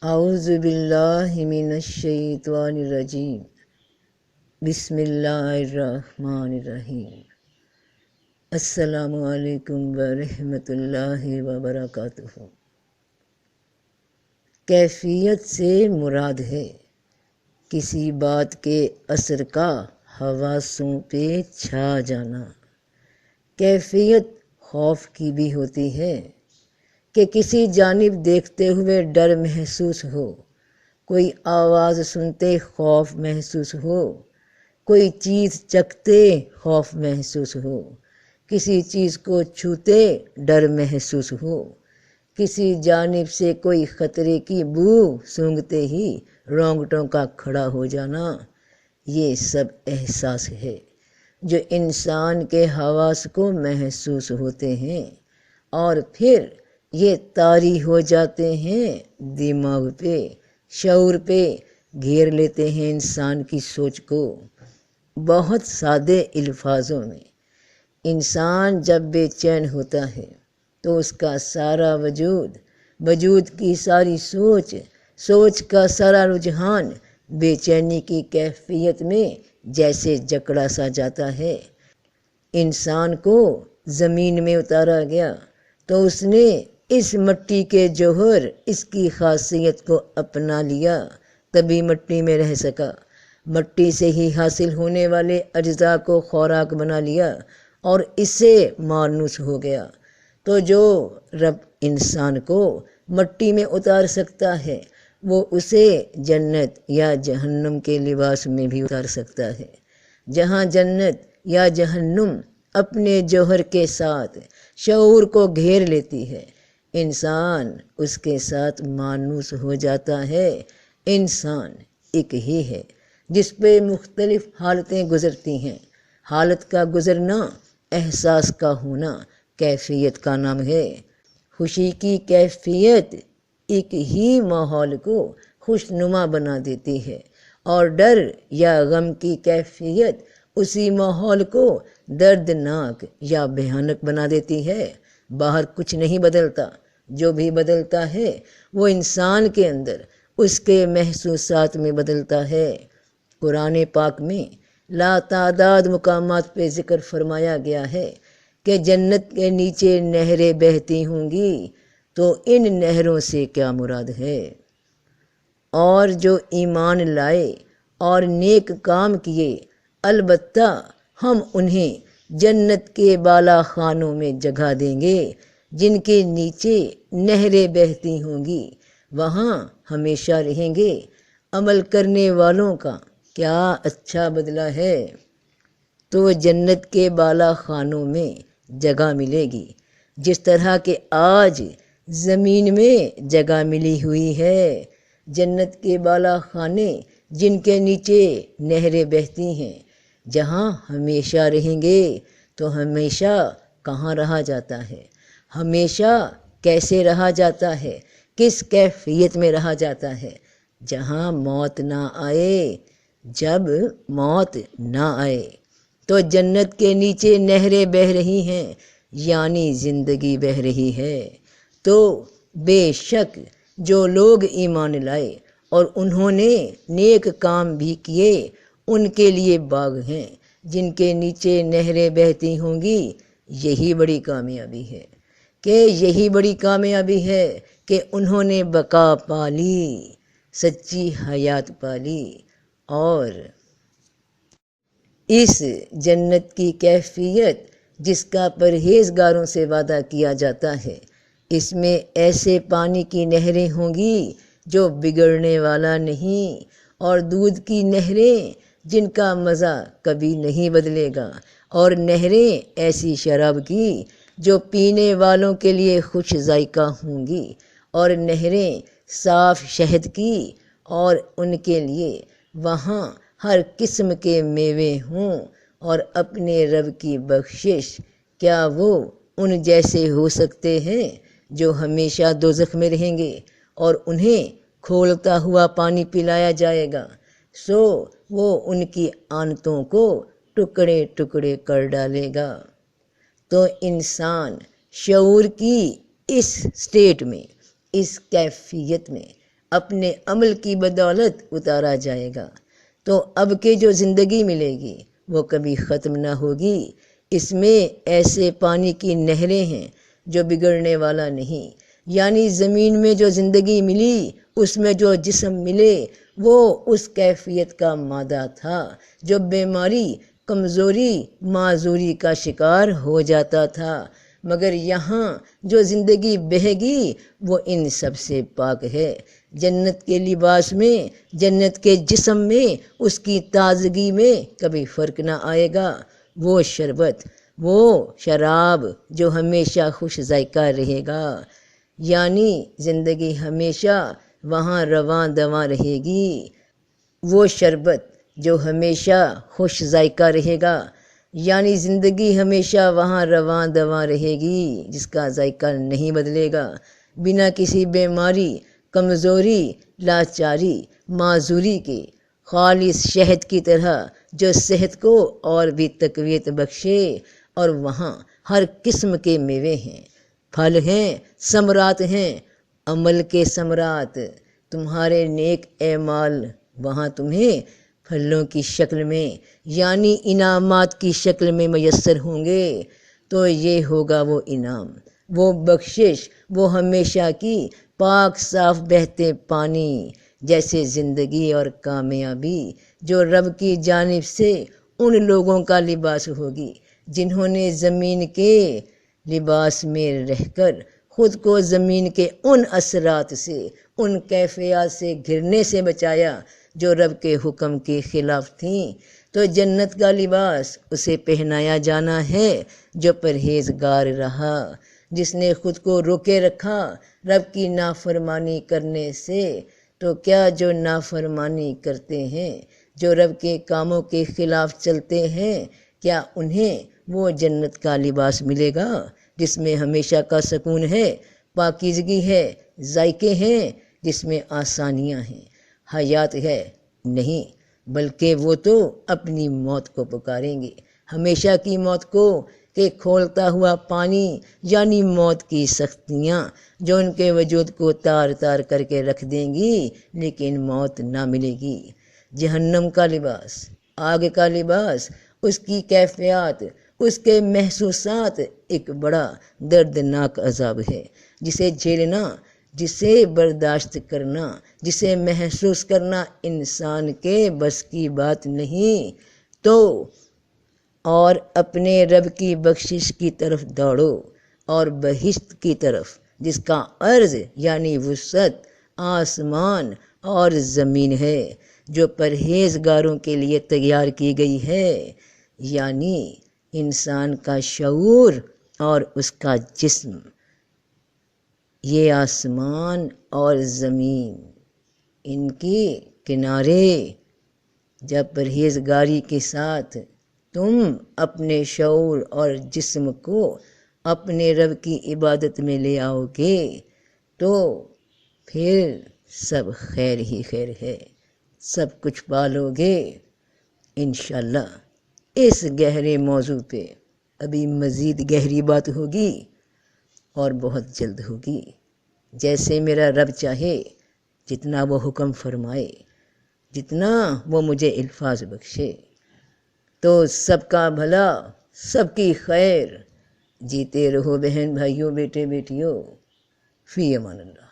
اعوذ باللہ من الشیطان الرجیم بسم اللہ الرحمن الرحیم۔ السلام علیکم ورحمۃ اللہ وبرکاتہ۔ کیفیت سے مراد ہے کسی بات کے اثر کا حواسوں پہ چھا جانا۔ کیفیت خوف کی بھی ہوتی ہے کہ کسی جانب دیکھتے ہوئے ڈر محسوس ہو، کوئی آواز سنتے خوف محسوس ہو، کوئی چیز چکھتے خوف محسوس ہو، کسی چیز کو چھوتے ڈر محسوس ہو، کسی جانب سے کوئی خطرے کی بو سونگھتے ہی رونگٹوں کا کھڑا ہو جانا، یہ سب احساس ہے جو انسان کے حواس کو محسوس ہوتے ہیں اور پھر یہ طاری ہو جاتے ہیں دماغ پہ، شعور پہ، گھیر لیتے ہیں انسان کی سوچ کو۔ بہت سادے الفاظوں میں انسان جب بے چین ہوتا ہے تو اس کا سارا وجود کی ساری سوچ کا سارا رجحان بے چینی کی کیفیت میں جیسے جکڑا سا جاتا ہے۔ انسان کو زمین میں اتارا گیا تو اس نے اس مٹی کے جوہر، اس کی خاصیت کو اپنا لیا، تبھی مٹی میں رہ سکا۔ مٹی سے ہی حاصل ہونے والے اجزاء کو خوراک بنا لیا اور اس سے مانوس ہو گیا۔ تو جو رب انسان کو مٹی میں اتار سکتا ہے وہ اسے جنت یا جہنم کے لباس میں بھی اتار سکتا ہے۔ جہاں جنت یا جہنم اپنے جوہر کے ساتھ شعور کو گھیر لیتی ہے، انسان اس کے ساتھ مانوس ہو جاتا ہے۔ انسان ایک ہی ہے جس پہ مختلف حالتیں گزرتی ہیں۔ حالت کا گزرنا احساس کا ہونا کیفیت کا نام ہے۔ خوشی کی کیفیت ایک ہی ماحول کو خوشنما بنا دیتی ہے اور ڈر یا غم کی کیفیت اسی ماحول کو دردناک یا بھیانک بنا دیتی ہے۔ باہر کچھ نہیں بدلتا، جو بھی بدلتا ہے وہ انسان کے اندر اس کے محسوسات میں بدلتا ہے۔ قرآن پاک میں لاتعداد مقامات پہ ذکر فرمایا گیا ہے کہ جنت کے نیچے نہریں بہتی ہوں گی، تو ان نہروں سے کیا مراد ہے؟ اور جو ایمان لائے اور نیک کام کیے، البتہ ہم انہیں جنت کے بالا خانوں میں جگہ دیں گے جن کے نیچے نہریں بہتی ہوں گی، وہاں ہمیشہ رہیں گے۔ عمل کرنے والوں کا کیا اچھا بدلہ ہے۔ تو جنت کے بالا خانوں میں جگہ ملے گی جس طرح کہ آج زمین میں جگہ ملی ہوئی ہے۔ جنت کے بالا خانے جن کے نیچے نہریں بہتی ہیں، جہاں ہمیشہ رہیں گے۔ تو ہمیشہ کہاں رہا جاتا ہے؟ ہمیشہ کیسے رہا جاتا ہے؟ کس کیفیت میں رہا جاتا ہے؟ جہاں موت نہ آئے، جب موت نہ آئے۔ تو جنت کے نیچے نہریں بہہ رہی ہیں یعنی زندگی بہہ رہی ہے۔ تو بے شک جو لوگ ایمان لائے اور انہوں نے نیک کام بھی کیے، ان کے لیے باغ ہیں جن کے نیچے نہریں بہتی ہوں گی۔ یہی بڑی کامیابی ہے یہی بڑی کامیابی ہے کہ انہوں نے بقا پالی، سچی حیات پالی۔ اور اس جنت کی کیفیت جس کا پرہیزگاروں سے وعدہ کیا جاتا ہے، اس میں ایسے پانی کی نہریں ہوں گی جو بگڑنے والا نہیں، اور دودھ کی نہریں جن کا مزہ کبھی نہیں بدلے گا، اور نہریں ایسی شراب کی جو پینے والوں کے لیے خوش ذائقہ ہوں گی، اور نہریں صاف شہد کی، اور ان کے لیے وہاں ہر قسم کے میوے ہوں، اور اپنے رب کی بخشش۔ کیا وہ ان جیسے ہو سکتے ہیں جو ہمیشہ دوزخ میں رہیں گے اور انہیں کھولتا ہوا پانی پلایا جائے گا؟ سو وہ ان کی آنتوں کو ٹکڑے ٹکڑے کر ڈالے گا۔ تو انسان شعور کی اس سٹیٹ میں، اس کیفیت میں اپنے عمل کی بدولت اتارا جائے گا، تو اب کے جو زندگی ملے گی وہ کبھی ختم نہ ہوگی۔ اس میں ایسے پانی کی نہریں ہیں جو بگڑنے والا نہیں، یعنی زمین میں جو زندگی ملی اس میں جو جسم ملے وہ اس کیفیت کا مادہ تھا جو بیماری، کمزوری، معذوری کا شکار ہو جاتا تھا، مگر یہاں جو زندگی بہے گی وہ ان سب سے پاک ہے۔ جنت کے لباس میں، جنت کے جسم میں، اس کی تازگی میں کبھی فرق نہ آئے گا۔ وہ شربت، وہ شراب جو ہمیشہ خوش ذائقہ رہے گا، یعنی زندگی ہمیشہ وہاں رواں دواں رہے گی۔ وہ شربت جو ہمیشہ خوش ذائقہ رہے گا، یعنی زندگی ہمیشہ وہاں رواں دواں رہے گی، جس کا ذائقہ نہیں بدلے گا، بنا کسی بیماری، کمزوری، لاچاری، معذوری کے، خالص شہد کی طرح جو صحت کو اور بھی تقویت بخشے۔ اور وہاں ہر قسم کے میوے ہیں، پھل ہیں، ثمرات ہیں، عمل کے ثمرات، تمہارے نیک اعمال وہاں تمہیں پھلوں کی شکل میں، یعنی انعامات کی شکل میں میسر ہوں گے۔ تو یہ ہوگا وہ انعام، وہ بخشش، وہ ہمیشہ کی پاک صاف بہتے پانی جیسے زندگی اور کامیابی جو رب کی جانب سے ان لوگوں کا لباس ہوگی جنہوں نے زمین کے لباس میں رہ کر خود کو زمین کے ان اثرات سے، ان کیفیات سے گھرنے سے بچایا جو رب کے حکم کے خلاف تھیں۔ تو جنت کا لباس اسے پہنایا جانا ہے جو پرہیزگار رہا، جس نے خود کو روکے رکھا رب کی نافرمانی کرنے سے۔ تو کیا جو نافرمانی کرتے ہیں، جو رب کے کاموں کے خلاف چلتے ہیں، کیا انہیں وہ جنت کا لباس ملے گا جس میں ہمیشہ کا سکون ہے، پاکیزگی ہے، ذائقے ہیں، جس میں آسانیاں ہیں، حیات ہے؟ نہیں، بلکہ وہ تو اپنی موت کو پکاریں گے، ہمیشہ کی موت کو، کہ کھولتا ہوا پانی یعنی موت کی سختیاں جو ان کے وجود کو تار تار کر کے رکھ دیں گی، لیکن موت نہ ملے گی۔ جہنم کا لباس، آگ کا لباس، اس کی کیفیات، اس کے محسوسات ایک بڑا دردناک عذاب ہے جسے جھیلنا، جسے برداشت کرنا، جسے محسوس کرنا انسان کے بس کی بات نہیں۔ تو اور اپنے رب کی بخشش کی طرف دوڑو اور بہشت کی طرف جس کا عرض یعنی وسعت آسمان اور زمین ہے، جو پرہیزگاروں کے لیے تیار کی گئی ہے، یعنی انسان کا شعور اور اس کا جسم۔ یہ آسمان اور زمین، ان کے کنارے جب پرہیزگاری کے ساتھ تم اپنے شعور اور جسم کو اپنے رب کی عبادت میں لے آؤ گے تو پھر سب خیر ہی خیر ہے، سب کچھ پالو گے انشاءاللہ۔ اس گہرے موضوع پہ ابھی مزید گہری بات ہوگی اور بہت جلد ہوگی، جیسے میرا رب چاہے، جتنا وہ حکم فرمائے، جتنا وہ مجھے الفاظ بخشے۔ تو سب کا بھلا، سب کی خیر، جیتے رہو بہن بھائیوں، بیٹے بیٹیوں، فی امان اللہ۔